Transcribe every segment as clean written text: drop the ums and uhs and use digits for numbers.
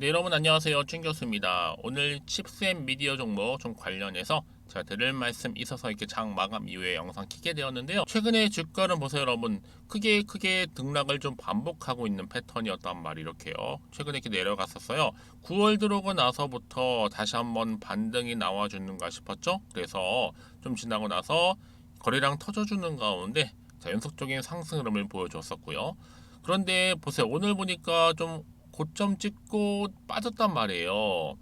네, 여러분 안녕하세요. 준 교수입니다. 오늘 칩셋 미디어 종목 좀 관련해서 제가 드릴 말씀 있어서 이렇게 장 마감 이후에 영상 키게 되었는데요. 최근에 주가는 보세요, 여러분. 크게 등락을 좀 반복하고 있는 패턴이었단 말이 이렇게요. 최근에 이렇게 내려갔었어요. 9월 들어오고 나서부터 다시 한번 반등이 나와주는가 싶었죠. 그래서 좀 지나고 나서 거래량 터져주는 가운데 자, 연속적인 상승 흐름을 보여줬었고요. 그런데 보세요. 오늘 보니까 좀 고점 찍고 빠졌단 말이에요.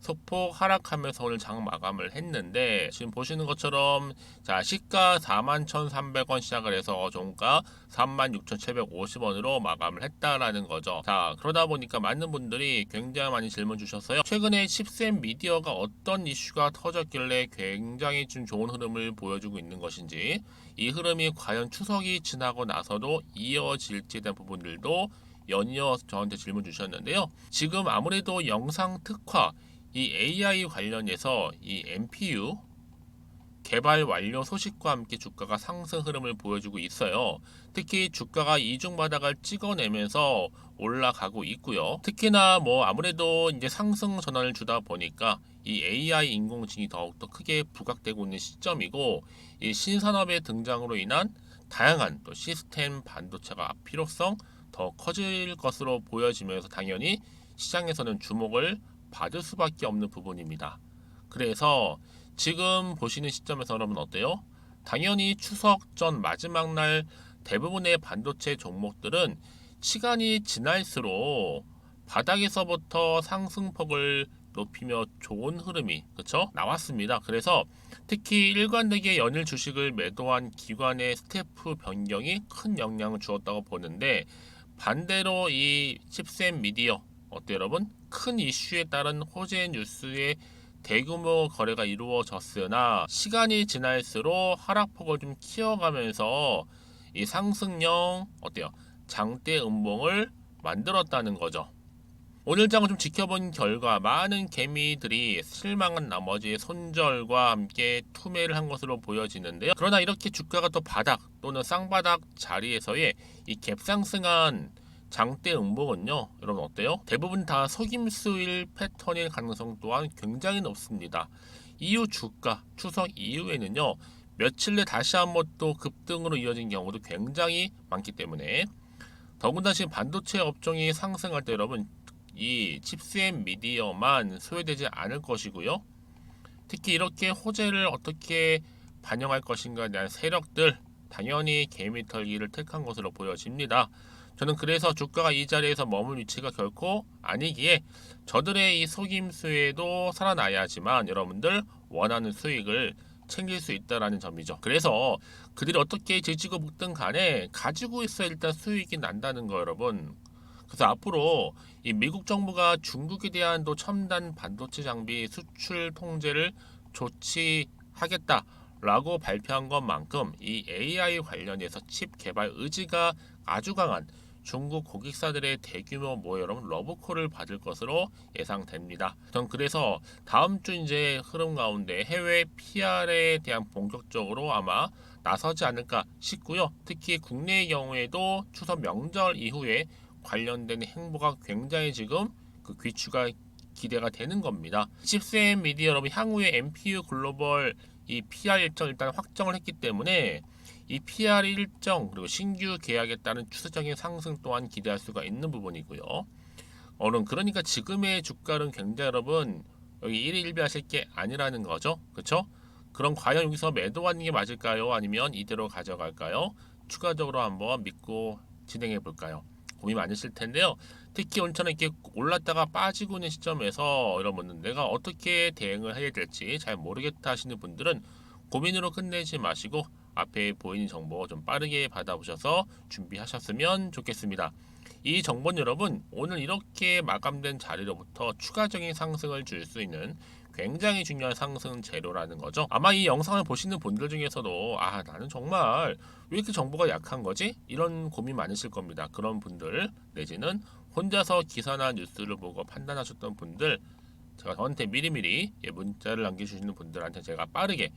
소폭 하락하면서 오늘 장 마감을 했는데 지금 보시는 것처럼 자 시가 41,300원 시작을 해서 종가 36,750원으로 마감을 했다라는 거죠. 자 그러다 보니까 많은 분들이 굉장히 많이 질문 주셨어요. 최근에 칩셋 미디어가 어떤 이슈가 터졌길래 굉장히 좀 좋은 흐름을 보여주고 있는 것인지, 이 흐름이 과연 추석이 지나고 나서도 이어질지에 대한 부분들도 연이어 저한테 질문 주셨는데요. 지금 아무래도 영상 특화, 이 AI 관련해서 이 NPU 개발 완료 소식과 함께 주가가 상승 흐름을 보여주고 있어요. 특히 주가가 이중 바닥을 찍어내면서 올라가고 있고요. 특히나 뭐 아무래도 이제 상승 전환을 주다 보니까 이 AI 인공지능이 더욱더 크게 부각되고 있는 시점이고, 이 신산업의 등장으로 인한 다양한 또 시스템 반도체가 필요성 더 커질 것으로 보여지면서 당연히 시장에서는 주목을 받을 수밖에 없는 부분입니다. 그래서 지금 보시는 시점에서 여러분 어때요? 당연히 추석 전 마지막 날 대부분의 반도체 종목들은 시간이 지날수록 바닥에서부터 상승폭을 높이며 좋은 흐름이 그쵸? 나왔습니다. 그래서 특히 일관되게 연일 주식을 매도한 기관의 스태프 변경이 큰 영향을 주었다고 보는데, 반대로 이 칩셋 미디어 어때요 여러분? 큰 이슈에 따른 호재 뉴스의 대규모 거래가 이루어졌으나 시간이 지날수록 하락폭을 좀 키워가면서 이 상승형 어때요? 장대 음봉을 만들었다는 거죠. 오늘 장을 좀 지켜본 결과 많은 개미들이 실망한 나머지 손절과 함께 투매를 한 것으로 보여지는데요. 그러나 이렇게 주가가 또 바닥 또는 쌍바닥 자리에서의 이 갭상승한 장대 음봉은요, 여러분 어때요? 대부분 다 속임수일 패턴일 가능성 또한 굉장히 높습니다. 이후 주가 추석 이후에는요, 며칠 내 다시 한번 또 급등으로 이어진 경우도 굉장히 많기 때문에, 더군다나 지금 반도체 업종이 상승할 때 여러분 이 칩셋 미디어만 소외되지 않을 것이고요. 특히 이렇게 호재를 어떻게 반영할 것인가에 대한 세력들 당연히 개미 털기를 택한 것으로 보여집니다. 저는 그래서 주가가 이 자리에서 머물 위치가 결코 아니기에 저들의 이 속임수에도 살아나야지만 여러분들 원하는 수익을 챙길 수 있다라는 점이죠. 그래서 그들이 어떻게 질지고 볶든 간에 가지고 있어야 일단 수익이 난다는 거 여러분. 그래서 앞으로 이 미국 정부가 중국에 대한 또 첨단 반도체 장비 수출 통제를 조치하겠다라고 발표한 것만큼 이 AI 관련해서 칩 개발 의지가 아주 강한 중국 고객사들의 대규모 여러분 러브콜을 받을 것으로 예상됩니다. 전 그래서 다음 주 이제 흐름 가운데 해외 PR에 대한 본격적으로 아마 나서지 않을까 싶고요. 특히 국내의 경우에도 추석 명절 이후에 관련된 행보가 굉장히 지금 그 귀추가 기대가 되는 겁니다. 칩셋 미디어 여러분 향후에 MPU 글로벌 이 PR 일정 일단 확정을 했기 때문에 이 PR 일정 그리고 신규 계약에 따른 추세적인 상승 또한 기대할 수가 있는 부분이고요. 그러니까 지금의 주가는 굉장히 여러분 여기 1일 1비 하실 게 아니라는 거죠. 그렇죠? 그럼 과연 여기서 매도하는 게 맞을까요? 아니면 이대로 가져갈까요? 추가적으로 한번 믿고 진행해 볼까요? 고민 많으실 텐데요. 특히 오늘처럼 이렇게 올랐다가 빠지고 있는 시점에서 여러분은 내가 어떻게 대응을 해야 될지 잘 모르겠다 하시는 분들은 고민으로 끝내지 마시고 앞에 보이는 정보 좀 빠르게 받아보셔서 준비하셨으면 좋겠습니다. 이 정보는 여러분 오늘 이렇게 마감된 자리로부터 추가적인 상승을 줄 수 있는 굉장히 중요한 상승 재료라는 거죠. 아마 이 영상을 보시는 분들 중에서도 나는 정말 왜 이렇게 정보가 약한 거지? 이런 고민 많으실 겁니다. 그런 분들 내지는 혼자서 기사나 뉴스를 보고 판단하셨던 분들, 제가 저한테 미리미리 문자를 남겨주시는 분들한테 제가 빠르게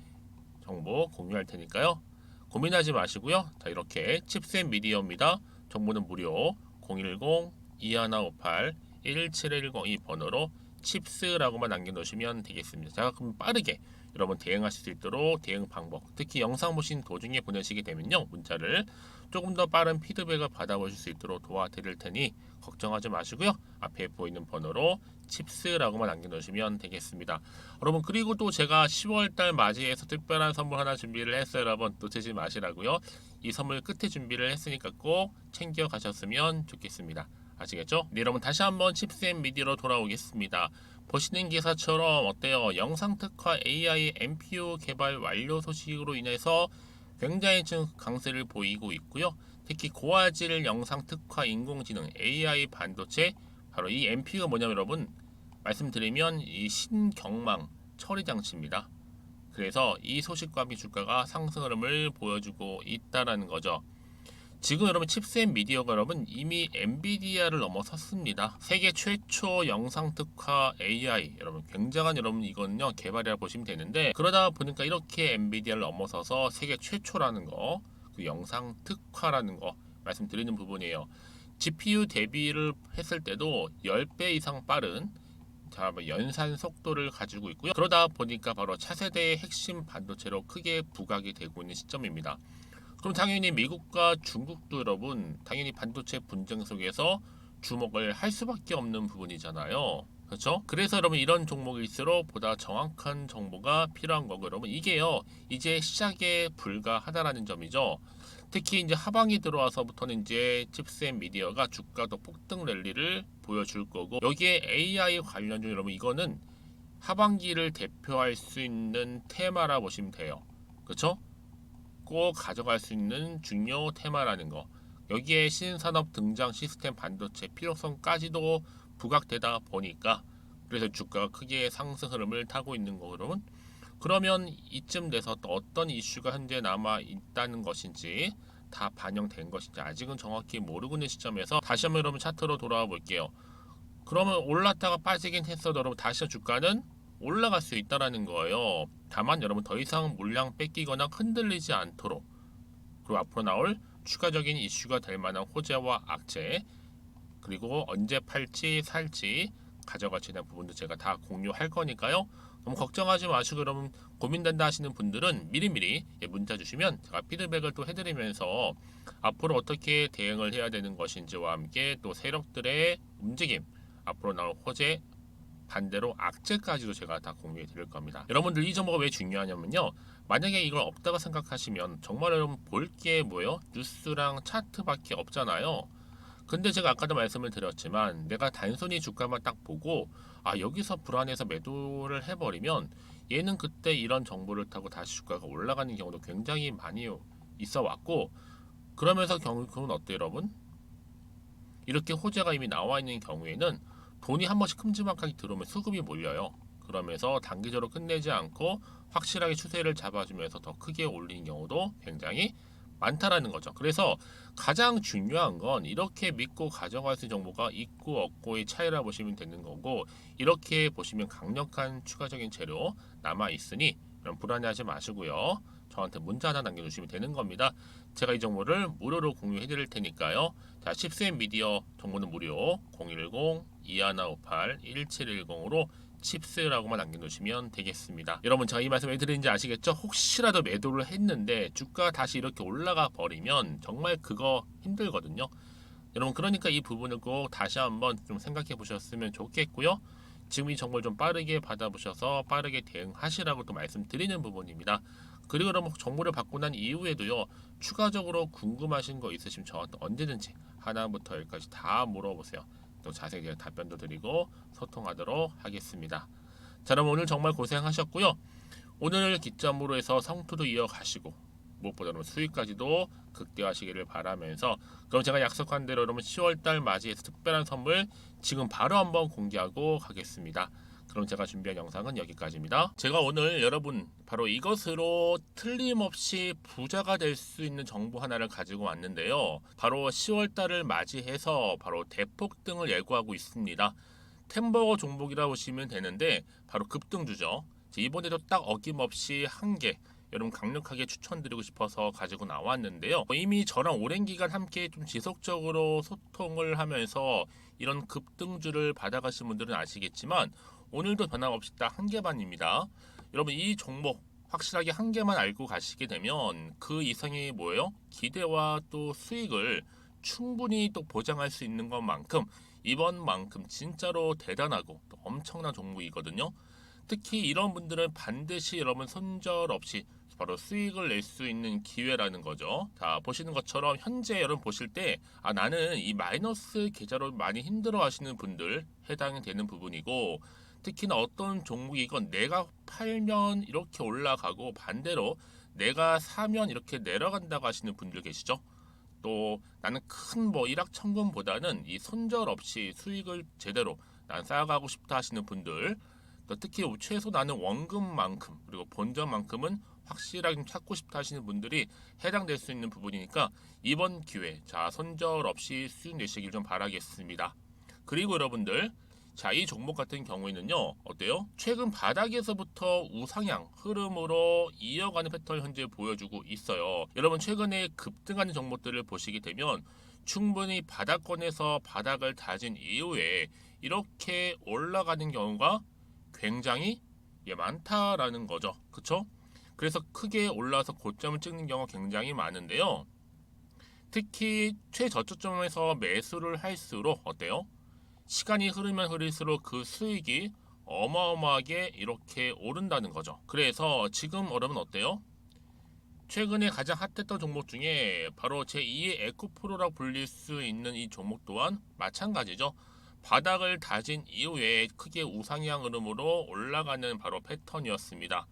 정보 공유할 테니까요. 고민하지 마시고요. 자 이렇게 칩셋 미디어입니다. 정보는 무료 010-2158 1710이 번호로 칩스라고만 남겨놓으시면 되겠습니다. 자, 그럼 빠르게 여러분 대응하실 수 있도록 대응 방법, 특히 영상 보신 도중에 보내시게 되면요, 문자를 조금 더 빠른 피드백을 받아보실 수 있도록 도와드릴 테니 걱정하지 마시고요, 앞에 보이는 번호로 칩스라고만 남겨놓으시면 되겠습니다. 여러분, 그리고 또 제가 10월달 맞이해서 특별한 선물 하나 준비를 했어요. 여러분, 놓치지 마시라고요. 이 선물 끝에 준비를 했으니까 꼭 챙겨 가셨으면 좋겠습니다. 아시겠죠? 네, 여러분, 다시 한번 칩스앤 미디어로 돌아오겠습니다. 보시는 기사처럼 어때요? 영상 특화 AI NPU 개발 완료 소식으로 인해서 굉장히 지금 강세를 보이고 있고요. 특히 고화질 영상 특화 인공지능 AI 반도체, 바로 이 NPU가 뭐냐면 여러분, 말씀드리면 이 신경망 처리 장치입니다. 그래서 이 소식과 함께 주가가 상승 흐름을 보여주고 있다라는 거죠. 지금 여러분 칩셋 미디어가 여러분 이미 엔비디아를 넘어섰습니다. 세계 최초 영상 특화 AI, 여러분 굉장한, 여러분 이거는요 개발이라 보시면 되는데, 그러다 보니까 이렇게 엔비디아를 넘어서서 세계 최초라는 거, 그 영상 특화라는 거 말씀드리는 부분이에요. GPU 대비를 했을 때도 10배 이상 빠른 연산 속도를 가지고 있고요. 그러다 보니까 바로 차세대의 핵심 반도체로 크게 부각이 되고 있는 시점입니다. 그럼 당연히 미국과 중국도 여러분 당연히 반도체 분쟁 속에서 주목을 할 수밖에 없는 부분이잖아요. 그렇죠? 그래서 여러분 이런 종목일수록 보다 정확한 정보가 필요한 거고, 여러분 이게요 이제 시작에 불과하다라는 점이죠. 특히 이제 하방이 들어와서부터는 이제 칩셋 미디어가 주가도 폭등 랠리를 보여줄 거고, 여기에 AI 관련주 여러분 이거는 하반기를 대표할 수 있는 테마라 보시면 돼요. 그렇죠? 꼭 가져갈 수 있는 중요 테마라는 거, 여기에 신산업 등장 시스템 반도체 필요성까지도 부각되다 보니까 그래서 주가가 크게 상승 흐름을 타고 있는 거. 그러면 이쯤 돼서 또 어떤 이슈가 현재 남아 있다는 것인지, 다 반영된 것인지 아직은 정확히 모르고 있는 시점에서 다시 한번 여러분 차트로 돌아와 볼게요. 그러면 올랐다가 빠지긴 했어도 여러분 다시 주가는 올라갈 수 있다라는 거예요. 다만 여러분 더 이상 물량 뺏기거나 흔들리지 않도록, 그리고 앞으로 나올 추가적인 이슈가 될 만한 호재와 악재, 그리고 언제 팔지 살지 가져갈지에 대한 부분도 제가 다 공유할 거니까요. 너무 걱정하지 마시고, 여러분 고민된다 하시는 분들은 미리미리 문자 주시면 제가 피드백을 또 해드리면서 앞으로 어떻게 대응을 해야 되는 것인지와 함께 또 세력들의 움직임, 앞으로 나올 호재, 반대로 악재까지도 제가 다 공유해 드릴 겁니다. 여러분들 이 정보가 왜 중요하냐면요, 만약에 이걸 없다고 생각하시면 정말 여러분 볼 게 뭐예요? 뉴스랑 차트밖에 없잖아요. 근데 제가 아까도 말씀을 드렸지만 내가 단순히 주가만 딱 보고 여기서 불안해서 매도를 해버리면 얘는 그때 이런 정보를 타고 다시 주가가 올라가는 경우도 굉장히 많이 있어 왔고, 그러면서 결국은 어때요 여러분? 이렇게 호재가 이미 나와 있는 경우에는 돈이 한 번씩 큼지막하게 들어오면 수급이 몰려요. 그러면서 단기적으로 끝내지 않고 확실하게 추세를 잡아주면서 더 크게 올리는 경우도 굉장히 많다라는 거죠. 그래서 가장 중요한 건 이렇게 믿고 가져갈 수 있는 정보가 있고 없고의 차이라 보시면 되는 거고, 이렇게 보시면 강력한 추가적인 재료 남아 있으니 불안해하지 마시고요, 저한테 문자 하나 남겨주시면 되는 겁니다. 제가 이 정보를 무료로 공유해 드릴 테니까요. 자, 칩스앤 미디어 정보는 무료 010-2158-1710으로 칩스라고만 남겨놓으시면 되겠습니다. 여러분 제가 이 말씀 왜 드리는지 아시겠죠? 혹시라도 매도를 했는데 주가가 다시 이렇게 올라가 버리면 정말 그거 힘들거든요. 여러분 그러니까 이 부분을 꼭 다시 한번 좀 생각해 보셨으면 좋겠고요. 지금 이 정보를 좀 빠르게 받아보셔서 빠르게 대응하시라고 또 말씀드리는 부분입니다. 그리고 여러분 정보를 받고 난 이후에도요, 추가적으로 궁금하신 거 있으시면 저한테 언제든지 하나부터 열까지 다 물어보세요. 또 자세히 답변도 드리고 소통하도록 하겠습니다. 자, 여러분 오늘 정말 고생하셨고요. 오늘 기점으로 해서 성투도 이어가시고 무엇보다 여러분 수익까지도 극대화하시기를 바라면서, 그럼 제가 약속한 대로 여러분 10월달 맞이해서 특별한 선물 지금 바로 한번 공개하고 가겠습니다. 그럼 제가 준비한 영상은 여기까지입니다. 제가 오늘 여러분 바로 이것으로 틀림없이 부자가 될 수 있는 정보 하나를 가지고 왔는데요. 바로 10월달을 맞이해서 바로 대폭등을 예고하고 있습니다. 템버거 종목이라 보시면 되는데 바로 급등주죠. 이번에도 딱 어김없이 한 개, 여러분 강력하게 추천드리고 싶어서 가지고 나왔는데요. 이미 저랑 오랜 기간 함께 좀 지속적으로 소통을 하면서 이런 급등주를 받아가신 분들은 아시겠지만 오늘도 변함없이 딱 한 개만입니다. 여러분 이 종목 확실하게 한 개만 알고 가시게 되면 그 이상의 뭐예요? 기대와 또 수익을 충분히 또 보장할 수 있는 것만큼 이번만큼 진짜로 대단하고 또 엄청난 종목이거든요. 특히 이런 분들은 반드시 여러분 손절 없이 바로 수익을 낼 수 있는 기회라는 거죠. 자, 보시는 것처럼 현재 여러분 보실 때 나는 이 마이너스 계좌로 많이 힘들어 하시는 분들 해당이 되는 부분이고, 특히나 어떤 종목이건 내가 팔면 이렇게 올라가고 반대로 내가 사면 이렇게 내려간다고 하시는 분들 계시죠. 또 나는 큰 뭐 일확천금보다는 이 손절 없이 수익을 제대로 난 쌓아가고 싶다 하시는 분들, 또 특히 최소 나는 원금만큼 그리고 본전만큼은 확실하게 찾고 싶다 하시는 분들이 해당될 수 있는 부분이니까 이번 기회 자 손절 없이 수익 내시길 좀 바라겠습니다. 그리고 여러분들 자, 이 종목 같은 경우에는요, 어때요? 최근 바닥에서부터 우상향 흐름으로 이어가는 패턴을 현재 보여주고 있어요. 여러분, 최근에 급등하는 종목들을 보시게 되면 충분히 바닥권에서 바닥을 다진 이후에 이렇게 올라가는 경우가 굉장히 많다라는 거죠. 그쵸? 그래서 크게 올라서 고점을 찍는 경우가 굉장히 많은데요. 특히 최저점에서 매수를 할수록 어때요? 시간이 흐르면 흐를수록 그 수익이 어마어마하게 이렇게 오른다는 거죠. 그래서 지금 여러분 어때요? 최근에 가장 핫했던 종목 중에 바로 제2의 에코프로라고 불릴 수 있는 이 종목 또한 마찬가지죠. 바닥을 다진 이후에 크게 우상향 흐름으로 올라가는 바로 패턴이었습니다.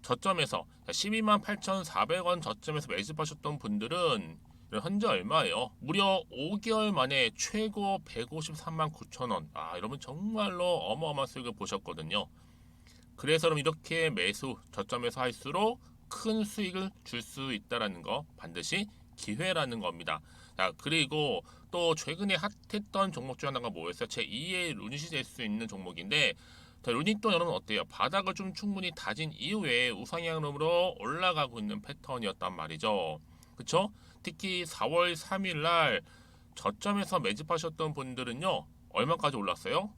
저점에서 12만 8,400원 저점에서 매집하셨던 분들은 현재 얼마예요? 무려 5개월 만에 최고 153만 9천 원. 여러분 정말로 어마어마한 수익을 보셨거든요. 그래서 여러분 이렇게 매수 저점에서 할수록 큰 수익을 줄 수 있다라는 거 반드시 기회라는 겁니다. 자, 그리고 또 최근에 핫했던 종목 중 하나가 뭐였어요? 제2의 루닛이 될 수 있는 종목인데, 자, 루닛도 여러분 어때요? 바닥을 좀 충분히 다진 이후에 우상향으로 올라가고 있는 패턴이었단 말이죠. 그쵸? 특히 4월 3일 날 저점에서 매집하셨던 분들은요, 얼마까지 올랐어요?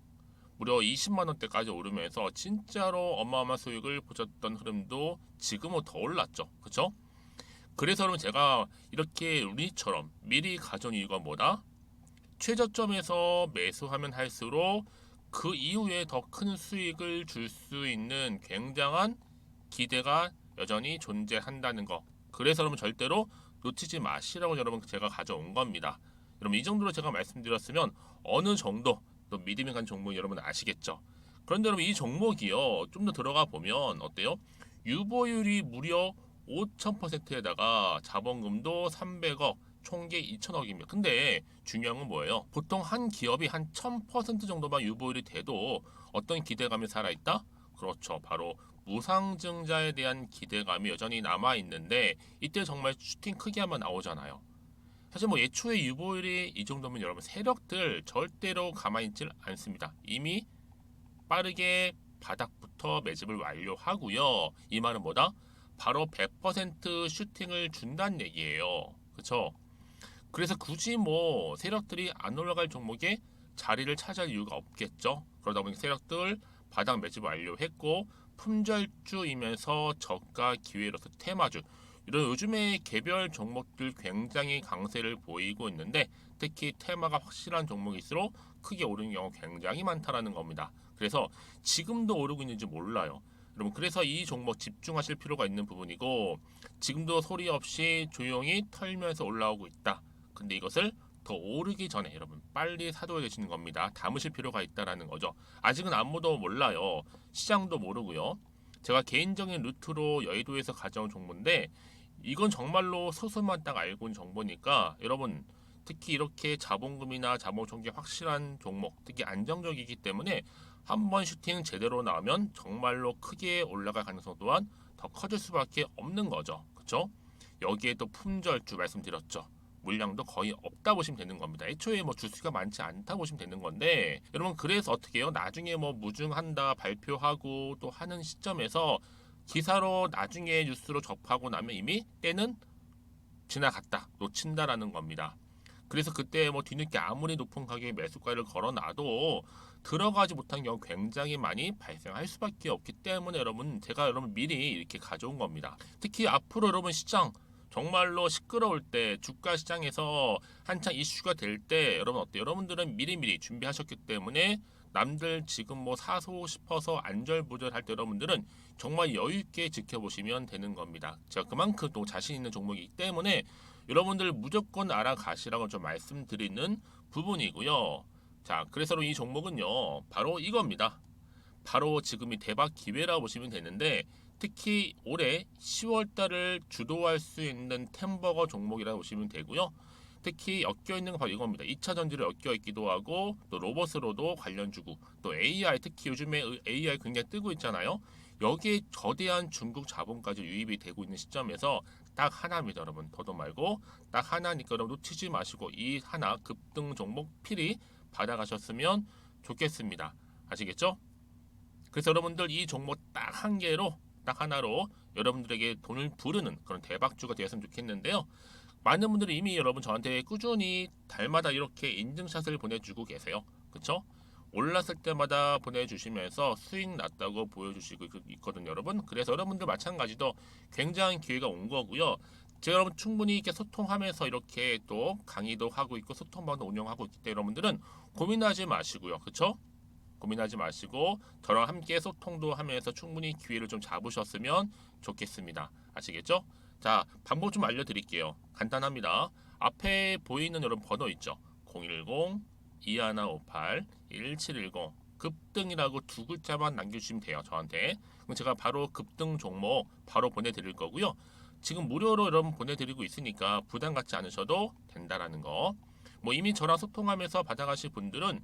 무려 20만 원대까지 오르면서 진짜로 어마어마한 수익을 보셨던 흐름도 지금은 더 올랐죠. 그쵸? 그래서 여러분 제가 이렇게 루닛처럼 미리 가져온 이유가 뭐다? 최저점에서 매수하면 할수록 그 이후에 더 큰 수익을 줄 수 있는 굉장한 기대가 여전히 존재한다는 거. 그래서 여러분 절대로 놓치지 마시라고 여러분 제가 가져온 겁니다. 여러분 이 정도로 제가 말씀드렸으면 어느 정도 또 믿음이 간 종목 여러분 아시겠죠? 그런데 여러분 이 종목이요 좀 더 들어가 보면 어때요? 유보율이 무려 5,000%에다가 자본금도 300억, 총계 2천억입니다. 근데 중요한 건 뭐예요? 보통 한 기업이 한 1000% 정도만 유보율이 돼도 어떤 기대감이 살아있다? 그렇죠. 바로 무상증자에 대한 기대감이 여전히 남아있는데 이때 정말 슈팅 크게 한번 나오잖아요. 사실 뭐 예초에 유보율이 이 정도면 여러분 세력들 절대로 가만히 있질 않습니다. 이미 빠르게 바닥부터 매집을 완료하고요. 이 말은 뭐다? 바로 100% 슈팅을 준다는 얘기예요. 그렇죠? 그래서 굳이 뭐 세력들이 안 올라갈 종목에 자리를 차지할 이유가 없겠죠. 그러다 보니 세력들 바닥 매집 완료했고 품절주이면서 저가 기회로서 테마주 이런 요즘에 개별 종목들 굉장히 강세를 보이고 있는데 특히 테마가 확실한 종목일수록 크게 오르는 경우 굉장히 많다라는 겁니다. 그래서 지금도 오르고 있는지 몰라요. 여러분 그래서 이 종목 집중하실 필요가 있는 부분이고 지금도 소리 없이 조용히 털면서 올라오고 있다. 근데 이것을 더 오르기 전에 여러분 빨리 사둬야 되시는 겁니다. 담으실 필요가 있다라는 거죠. 아직은 아무도 몰라요. 시장도 모르고요. 제가 개인적인 루트로 여의도에서 가져온 정보인데 이건 정말로 소수만 딱 알고 있는 정보니까 여러분 특히 이렇게 자본금이나 자본총계 확실한 종목 특히 안정적이기 때문에 한번 슈팅 제대로 나오면 정말로 크게 올라갈 가능성 또한 더 커질 수밖에 없는 거죠. 그렇죠? 여기에 또 품절주 말씀드렸죠. 물량도 거의 없다 보시면 되는 겁니다. 애초에 뭐 주수가 많지 않다 보시면 되는 건데 여러분 그래서 어떻게 해요? 나중에 뭐 무증한다 발표하고 또 하는 시점에서 기사로 나중에 뉴스로 접하고 나면 이미 때는 지나갔다, 놓친다라는 겁니다. 그래서 그때 뭐 뒤늦게 아무리 높은 가격의 매수가를 걸어놔도 들어가지 못한 경우 굉장히 많이 발생할 수밖에 없기 때문에 여러분, 제가 여러분 미리 이렇게 가져온 겁니다. 특히 앞으로 여러분 시장 정말로 시끄러울 때, 주가 시장에서 한창 이슈가 될 때 여러분 어때요? 여러분들은 미리미리 준비하셨기 때문에 남들 지금 뭐 사고 싶어서 안절부절할 때 여러분들은 정말 여유 있게 지켜보시면 되는 겁니다. 제가 그만큼 또 자신 있는 종목이기 때문에 여러분들 무조건 알아가시라고 좀 말씀드리는 부분이고요. 자, 그래서 이 종목은요, 바로 이겁니다. 바로 지금이 대박 기회라 보시면 되는데, 특히 올해 10월 달을 주도할 수 있는 템버거 종목이라고 보시면 되고요. 특히 엮여 있는 건 바로 이겁니다. 2차 전지를 엮여 있기도 하고, 또 로봇으로도 관련 주고, 또 AI, 특히 요즘에 AI 굉장히 뜨고 있잖아요. 여기에 거대한 중국 자본까지 유입이 되고 있는 시점에서 딱 하나입니다, 여러분. 더도 말고 딱 하나니까 여러분 놓치지 마시고 이 하나 급등 종목 필히 받아가셨으면 좋겠습니다. 아시겠죠? 그래서 여러분들 이 종목 딱 한 개로, 딱 하나로 여러분들에게 돈을 부르는 그런 대박주가 되었으면 좋겠는데요. 많은 분들이 이미 여러분 저한테 꾸준히 달마다 이렇게 인증샷을 보내주고 계세요. 그쵸? 올랐을 때마다 보내주시면서 수익 났다고 보여주시고 있거든요, 여러분. 그래서 여러분들 마찬가지도 굉장한 기회가 온 거고요. 제가 여러분 충분히 이렇게 소통하면서 이렇게 또 강의도 하고 있고 소통방도 운영하고 있기 때문에 여러분들은 고민하지 마시고요. 그쵸? 고민하지 마시고 저랑 함께 소통도 하면서 충분히 기회를 좀 잡으셨으면 좋겠습니다. 아시겠죠? 자, 방법 좀 알려드릴게요. 간단합니다. 앞에 보이는 여러분 번호 있죠? 010-2158-1710 급등이라고 두 글자만 남겨주시면 돼요. 저한테. 그럼 제가 바로 급등 종목 바로 보내드릴 거고요. 지금 무료로 여러분 보내드리고 있으니까 부담 갖지 않으셔도 된다라는 거. 뭐 이미 저랑 소통하면서 받아가실 분들은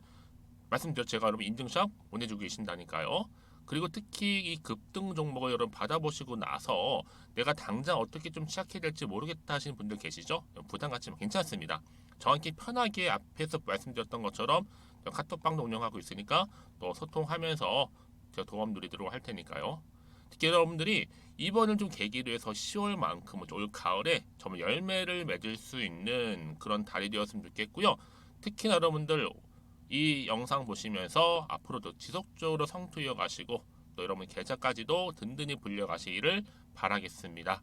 말씀드렸죠. 제가 여러분 인증샷 보내주고 계신다니까요. 그리고 특히 이 급등 종목을 여러분 받아보시고 나서 내가 당장 어떻게 좀 시작해야 될지 모르겠다 하시는 분들 계시죠? 부담 갖지만 괜찮습니다. 저한테 편하게 앞에서 말씀드렸던 것처럼 카톡방도 운영하고 있으니까 또 소통하면서 제가 도움 드리도록 할 테니까요. 특히 여러분들이 이번을 좀 계기로 해서 10월만큼은 올 가을에 정말 열매를 맺을 수 있는 그런 달이 되었으면 좋겠고요. 특히나 여러분들 이 영상 보시면서 앞으로도 지속적으로 성투 이어가시고 또 여러분 계좌까지도 든든히 불려가시기를 바라겠습니다.